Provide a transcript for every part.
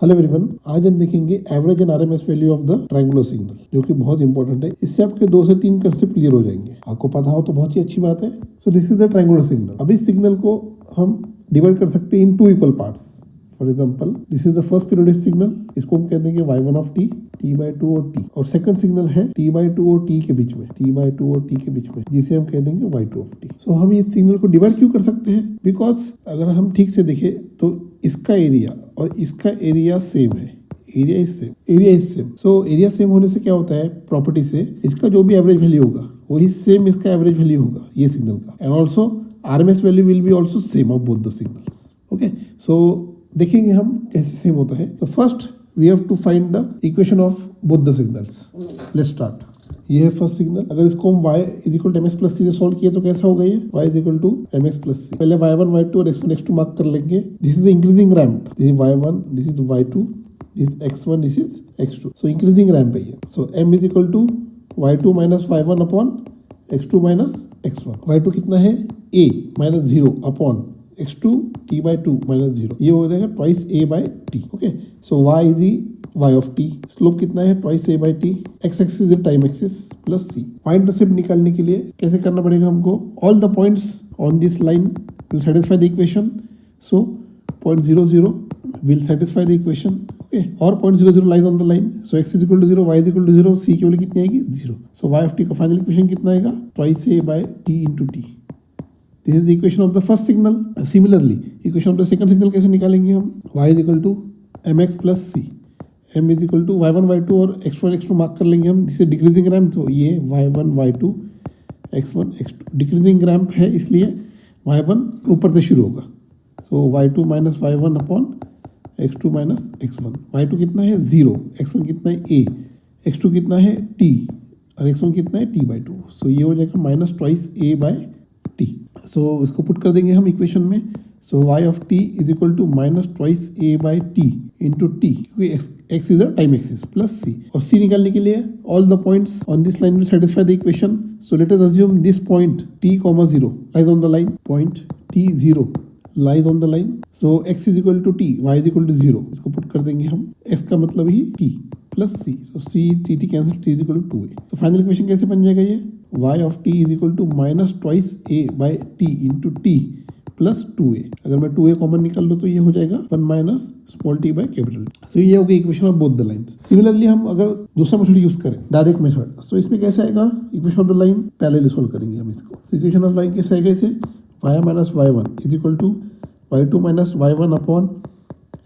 Hello everyone, आज हम देखेंगे average and RMS value of the triangular signal, जो कि बहुत इंपॉर्टेंट है। इससे आपके 2 से 3 कंसेप्ट क्लियर हो जाएंगे। आपको पता हो तो बहुत ही अच्छी बात है। सो this is the triangular signal. अब इस सिग्नल को हम डिवाइड कर सकते हैं इन 2 equal parts. For example, this is the first periodic signal, इसको हम कह देंगे y1 ऑफ t, t/2 और t, और सेकंड सिग्नल है t/2 और t के बीच में, t/2 और t के बीच में, जिसे हम कह देंगे y2 ऑफ t। सो हम इस सिग्नल को डिवाइड क्यों कर सकते हैं? बिकॉज अगर हम ठीक से देखें तो इसका एरिया और इसका एरिया सेम है। Area is same. So area same होने से क्या होता है, प्रॉपर्टी से इसका जो भी एवरेज वैल्यू होगा वही सेम इसका एवरेज वैल्यू होगा ये सिग्नल का, and also RMS value will be also same of both the signals. Okay, so देखेंगे हम कैसे सेम होता है। तो first we have to find the equation of both the signals. Let's start. ये है फर्स्ट सिग्नल। अगर इसको हम y is equal to mx plus c से सोल्व किए तो कैसा होगा ये y is equal to mx plus c. पहले y1 y2 और x1 x2 मार्क कर लेंगे। This is the increasing ramp, this is y1, this is y2, this x1, this is x2। So increasing ramp है ये। So m is equal to y2 minus y1 upon x2 minus x1। y2 कितना है, a minus 0 upon x2 t/2 minus 0। ये हो जाएगा twice a by t। Okay, so y is y of t। Slope कितना है, twice a by t। x axis is time axis plus c। Point intercept निकालने के लिए कैसे करना पड़ेगा हमको, all the points on this line will satisfy the equation. So point 0 0 will satisfy the equation. Okay, और point 0 0 lies on the line. So x is equal to 0, y is equal to 0, c की value कितनी आएगी, 0। So y of t का final equation कितना आएगा, twice a by t into t। This is the equation of the first signal. Similarly, equation of the second signal कैसे निकालेंगे हम, y is equal to mx plus c, m is equal to y1 y2 और x1 x2 mark कर लेंगे हम। जिसे decreasing ramp, तो ये y1 y2 x1 x2 decreasing ramp है, इसलिए y1 ऊपर से शुरू होगा। सो y2 minus y1 upon x2 minus x1। y2 कितना है 0, x1 कितना है a, x2 कितना है t और x1 कितना है t/2। सो ये हो जाएगा minus twice a by t। So इसको पुट कर देंगे हम इक्वेशन में। So y of t is equal to minus twice a by t into T, क्योंकि x is a time axis, plus c। और c निकालने के लिए all the points on this line will satisfy the equation. So let us assume this point t, 0 lies on the line, point t0 lies on the line. So x is equal to t, y is equal to 0। इसको put कर देंगे हम, x का मतलब ही t plus c। So c t cancel, t is equal to 2a। तो final equation कैसे बन जाएगा ये, y of t is equal to minus twice a by t into t plus 2a। अगर मैं 2a कॉमन निकाल लूँ तो ये हो जाएगा 1 minus small t by capital T. So ये हो गया equation of both the lines. Similarly हम अगर दूसरा मेथड यूज करें, डायरेक्ट मेथड, तो इसमें कैसे आएगा, equation of the line parallelly solve करेंगे हम इसको। सो इक्वेशन ऑफ लाइन कैसे आएगा, इसे y minus y1 is equal to y2 minus y1 upon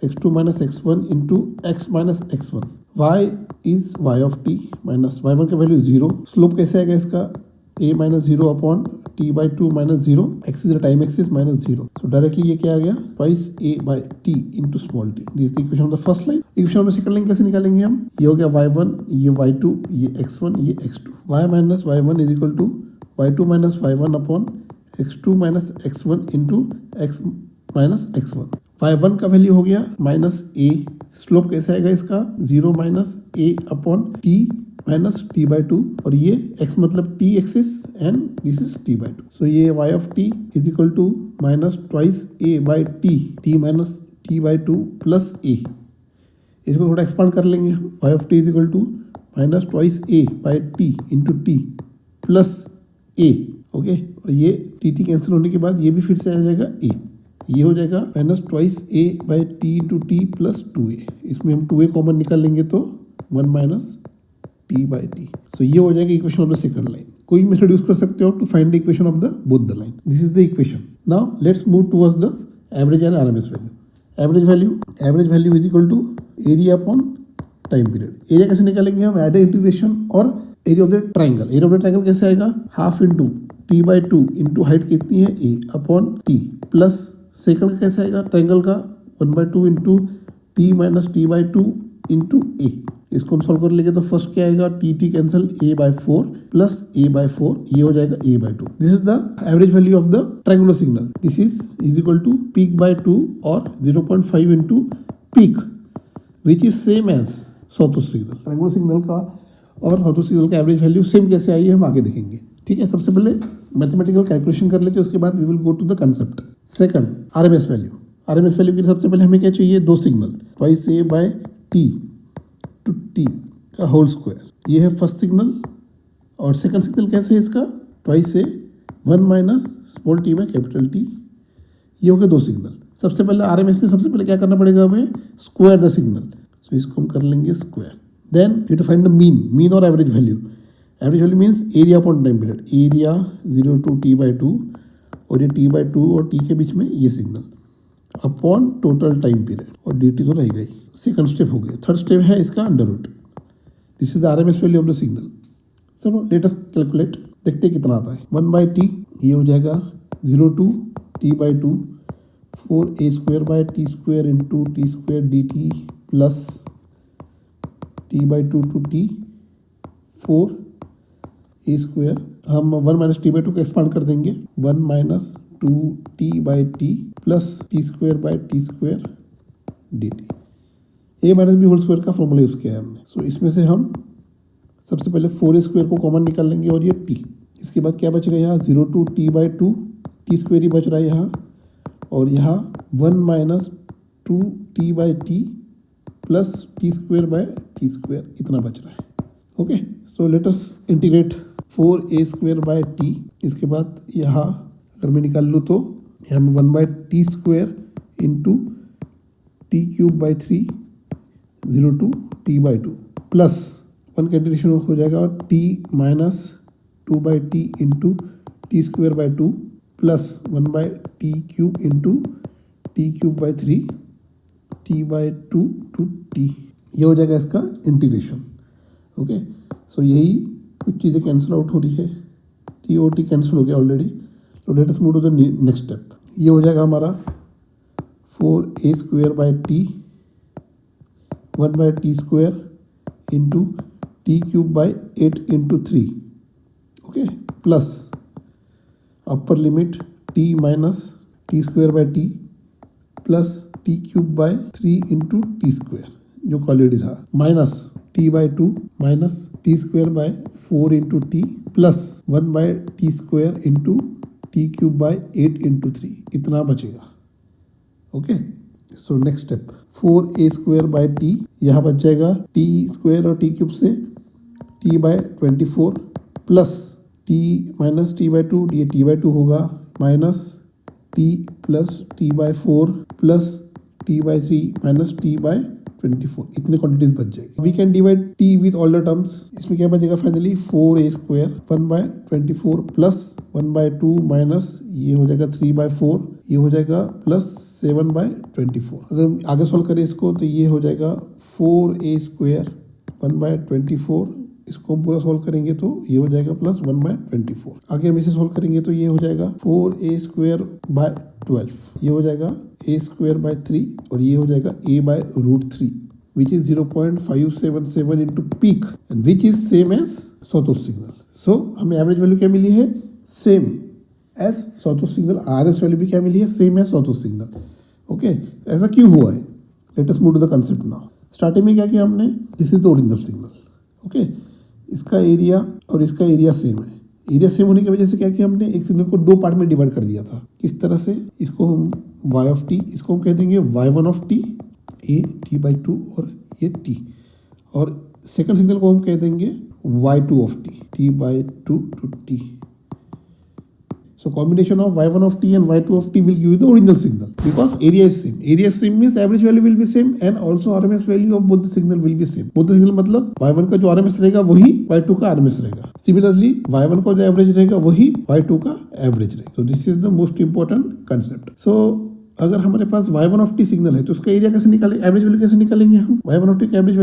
x2 minus x1 into x minus x1। y is y of t minus y1 का value 0। Slope कैसे आएगा इसका, a minus 0 upon t/2 minus 0, x is time axis minus 0। So directly ये क्या आ गया, twice a by t into small t। This is the equation of the first line. Equation of the second line कैसे निकालेंगे हम, ये हो गया y1, ये y2, ये x1, ये x2। y minus y1 is equal to y2 minus y1 upon x2 minus x1 into x minus x1। y1 का वैल्यू हो गया माइनस a। स्लोप कैसे आएगा इसका, 0 minus a upon t minus t/2, और ये x मतलब t axis and this is t/2। So ये y of t is equal to minus twice a by t minus t/2 plus a। इसको थोड़ा expand कर लेंगे हम, y of t is equal to minus twice a by t into t plus a। Okay, और ये t cancel होने के बाद ये भी फिर से आ जाएगा a। ये हो जाएगा minus twice a by t into T plus 2a। इसमें हम 2a कॉमन निकाल लेंगे तो 1 minus t by T. So ये हो जाएगा equation of the second line. कोई मेथड यूज कर सकते हो to find the equation of the both the line. This is the equation. Now let's move towards the average and RMS value. Average value is equal to area upon time period. Area कैसे निकालेंगे हम, add integration और area of the triangle. Area of the triangle कैसे आएगा, half into t/2 into height कितनी है a upon t plus second का कैसे आएगा, ट्राइंगल का 1/2 into t minus t/2 into a। इसको हम सॉल्व कर लेंगे तो फर्स्ट क्या आएगा, t cancel, a/4 plus a/4, ये हो जाएगा a/2। This is the average value of the triangular signal. This is equal to peak by 2 और 0.5 into peak, which is same as sawtooth signal. Triangular signal का और sawtooth signal का average value same कैसे आई है हम आगे देखेंगे। ठीक है, सबसे पहले मैथमेटिकल कैलकुलेशन कर लेते हैं, उसके बाद we will go to the concept. Second, RMS value. RMS value के लिए सबसे पहले हमें क्या चाहिए, दो signal, twice A by T to T का होल स्क्वायर, ये है फर्स्ट सिग्नल। और सेकंड सिग्नल कैसे है इसका, twice A 1 minus small T by capital T, ये हो गए दो सिग्नल। सबसे पहले RMS में सबसे पहले क्या करना पड़ेगा हमें, स्क्वायर द सिग्नल, सो इसको हम कर लेंगे square. Then you to find the mean और average value. Average value means area upon time period, area 0 to t/2 और ये t/2 और t के बीच में ये signal upon total time period, और dt तो रह गई। सेकंड स्टेप हो गया। थर्ड स्टेप है इसका under root, this is the RMS value of the signal. चलो लेट अस कैलकुलेट, देखते हैं कितना आता है। 1/t ये हो जाएगा 0 to t/2 4a² by t² into t² dt plus t/2 to t 4a², हम 1 माइनस t/2 को एक्सपांड कर देंगे, 1 minus 2t/t plus t² by t² dt। a minus B whole square का फॉर्मूला यूज किया है हमने। सो इसमें से हम सबसे पहले 4a² को कॉमन निकाल लेंगे और ये t, इसके बाद क्या बचेगा यहाँ 0 to t/2 t² ही बच रहा है यहाँ, और यहाँ 1 minus 2t/t plus t² by t², इतना बच रहा है। Okay, so let us integrate 4a² by t। इसके बाद यहाँ अगर मैं निकाल लूँ तो यहाँ में 1/t² into t³ by 3 0 to t/2 plus 1 का इंटीग्रेशन हो जाएगा और t minus 2/t into t² by 2 plus 1/t³ into t³ by 3 t/2 to t, ये हो जाएगा इसका इंटीग्रेशन। ओके, सो यही कुछ चीज़ें कैंसिल आउट हो रही है, t और t कैंसिल हो गया ऑलरेडी। तो let us move to the next step. ये हो जाएगा हमारा 4a² by t 1/t² into t³ by 8 into 3, okay, plus upper limit t minus t² by t plus t³ by 3 into t², जो already था, minus t/2 minus t² by 4 into t plus 1/t² into t³ by 8 into 3, इतना बचेगा। Okay, so next step 4a² by t, यहाँ बच जाएगा t² और t³ से t/24 plus t minus t/2, ये t/2 होगा, minus t plus t/4 plus t/3 minus t/24, इतने क्वांटिटीज बच जाएगी। We can divide t with all the terms. इसमें क्या बचेगा फाइनली 4a² 1/24 प्लस 1/2 माइनस ये हो जाएगा 3/4, ये हो जाएगा प्लस 7/24। अगर हम आगे सॉल्व करें इसको तो ये हो जाएगा 4a² 1/24, इसको हम पूरा सॉल्व करेंगे तो ये हो जाएगा प्लस 1/24। आगे हम इसे सॉल्व करेंगे तो ये हो जाएगा 4a² बाय 12, ये हो जाएगा a² बाय 3 और ये हो जाएगा a/√3 which is 0.577 into peak and which is same as sawtooth signal. So हमें एवरेज वैल्यू क्या मिली है, same as sawtooth signal. RMS value भी क्या मिली है, same as sawtooth signal. Okay, ऐसा क्यों हुआ है, let us move to the concept now. Starting में क्या किया हमने, this is the original signal. Okay, इसका एरिया और इसका एरिया सेम है। एरिया सेम होने की वजह से क्या किया हमने, एक सिग्नल को दो पार्ट में डिवाइड कर दिया था। किस तरह से, इसको हम y ऑफ t, इसको हम कह देंगे y1 of t, a t/2 और ये t, और सेकंड सिग्नल को हम कह देंगे y2 of t, t/2 to t। So combination of y1 of t and y2 of t will give you the original signal because area is same. Area is same means average value will be same and also RMS value of both the signal will be same. Both the signal मतलब y1 का जो RMS रहेगा वही y2 का RMS रहेगा. Similarly y1 का जो average रहेगा वही y2 का average रहेगा. So this is the most important concept. So अगर हमारे पास y1 ऑफ t सिग्नल है तो उसका एरिया कैसे निकालें, एवरेज वैल्यू कैसे निकालेंगे हम, y1 ऑफ t का average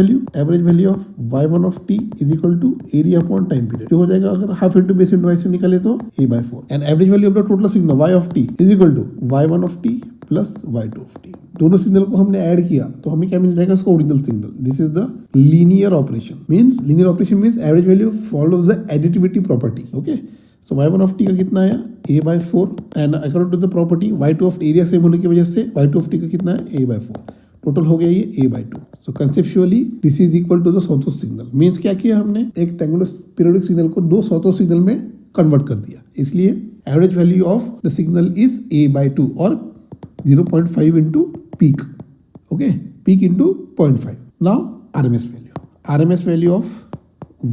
value of y1 of t is equal to area upon time period, जो हो जाएगा अगर half into base into Y से निकाले तो a/4 and average value of the total signal y of t is equal to y1 of t plus y2 of t। दोनों signal को हमने ऐड किया तो हमें क्या मिल जाएगा, उसका original signal. This is the linear operation means average value follows the additivity property. Okay, so y1 of t का कितना आया a/4 and according to the property y2 of area same होने की वजह से y2 ऑफ t का कितना है a/4, टोटल हो गया ये a/2। So conceptually this is equal to the sawtooth signal. Means क्या किया हमने, एक ट्रायंगुलर पीरियोडिक सिग्नल को दो सॉटोथ सिग्नल में कन्वर्ट कर दिया, इसलिए average value of the signal is a/2 और 0.5 into peak. Okay, peak into 0.5. Now RMS value of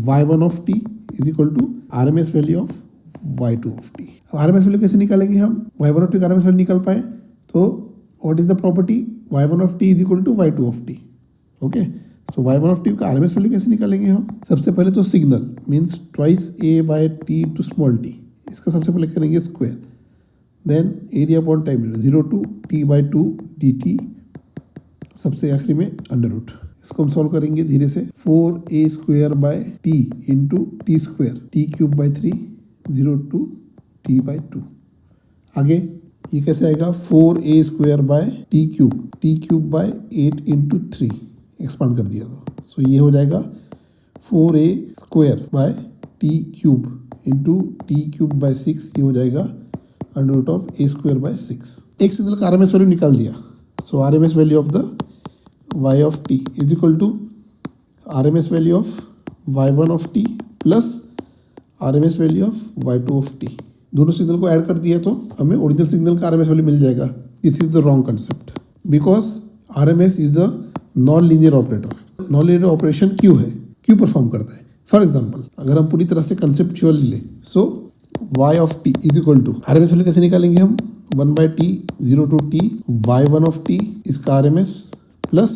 y1 of t is equal to RMS value of y2 of t. अब RMS value कैसे निकालेंगे हम? y1 of t का RMS value निकाल पाए तो what is the property? y1 of t is equal to y2 of t. Okay, so y1 of t का RMS value कैसे निकालेंगे हम? सबसे पहले तो signal means twice a by t to small t, इसका सबसे पहले करेंगे square, then area upon time 0 to t by 2 dt, सबसे आखिरी में अंडर रूट। इसको हम सॉल्व करेंगे धीरे से, 4a square by t into T square t cube bye 3 0 to t by 2। आगे ये कैसे आएगा? 4a square by t cube by 8 into 3, expand कर दिया तो सो ये हो जाएगा 4a square by t cube into T cube by 6, ये हो जाएगा under root of a square by 6। एक सिग्नल का RMS वैल्यू निकाल दिया, so RMS value of the y of t is equal to RMS value of y1 of t plus RMS value of y2 of t। दोनों signal को add कर दिया तो हमें ओरिजिनल सिग्नल का RMS वैल्यू मिल जाएगा। This is the wrong concept because RMS is a non linear operator. Non linear operation क्यों है, क्यों परफॉर्म करता है? फॉर एग्जाम्पल अगर हम पूरी तरह से कंसेप्चुअली ले, so y of t is equal to RMS value कैसे निकालेंगे हम? 1 by t 0 to t y1 of t इसका RMS plus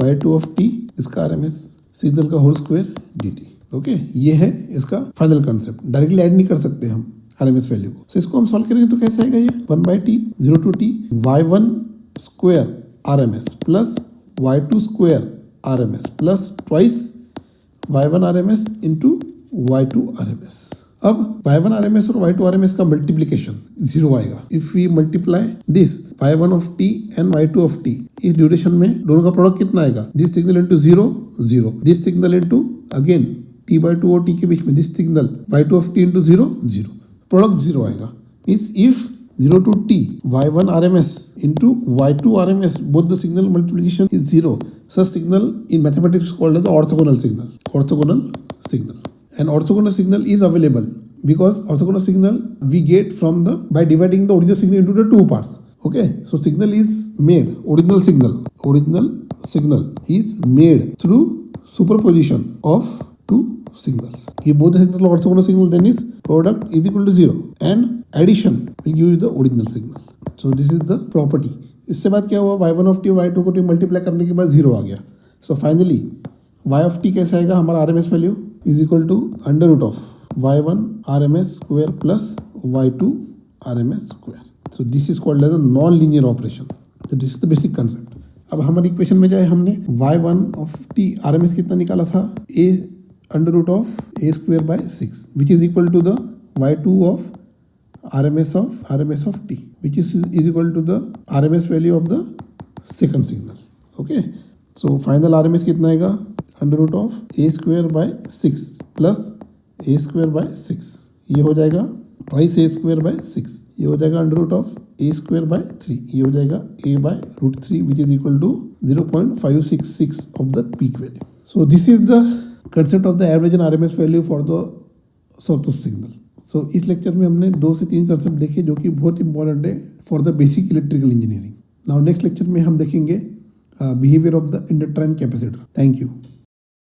y2 of t इसका RMS, सिग्नल का होल स्क्वायर dt। ओके, ये है इसका फाइनल कंसेप्ट। डायरेक्टली ऐड नहीं कर सकते हम RMS वैल्यू को। सो इसको हम सॉल्व करेंगे तो कैसे आएगा ये? 1 by t 0 to t y1 square RMS plus y2 square RMS plus twice y1 RMS into y2 RMS। अब y1 RMS और y2 RMS का मल्टीप्लीकेशन 0 आएगा। If we multiply this y1 of t and y2 of t, इस duration में दोनों का product कितना आएगा? This signal into 0 0, this signal into again t by 2 और t के बीच में this signal y2 of t into 0 0, product 0 आएगा। Means if 0 to t y1 RMS into y2 RMS both the signal multiplication is 0, such signal in mathematics is called as the orthogonal signal. And orthogonal signal is available because orthogonal signal we get from the by dividing the original signal into the two parts. Okay, so signal is made, original signal is made through superposition of two signals. If both the signals are orthogonal signal, then is product is equal to 0 and addition will give you the original signal. So this is the property. इससे बाद क्या हुआ? y1 of t और y2 को t multiply करने के बाद 0 आ गया। So finally y of t कैसे आएगा? हमारा RMS value is equal to under root of y1 RMS square plus y2 RMS square. So this is called as a non-linear operation. So this is the basic concept. अब हमारी equation में जाए, हमने y1 of t RMS कितना निकाला था? a under root of a square by 6 which is equal to the y2 of RMS of t which is equal to the RMS value of the second signal. Okay, so final RMS कितना आएगा? Under root of a square by 6 plus a square by 6, ये हो जाएगा twice A square by 6, ये हो जाएगा under root of a square by 3, ये हो जाएगा a by root 3 which is equal to 0.566 of the peak value. So this is the concept of the average and RMS value for the sawtooth signal. So इस lecture में हमने 2 से 3 concept देखे जो कि बहुत इंपॉर्टेंट है for the basic electrical engineering. Now next lecture में हम देखेंगे behaviour of the inductor and capacitor. Thank you.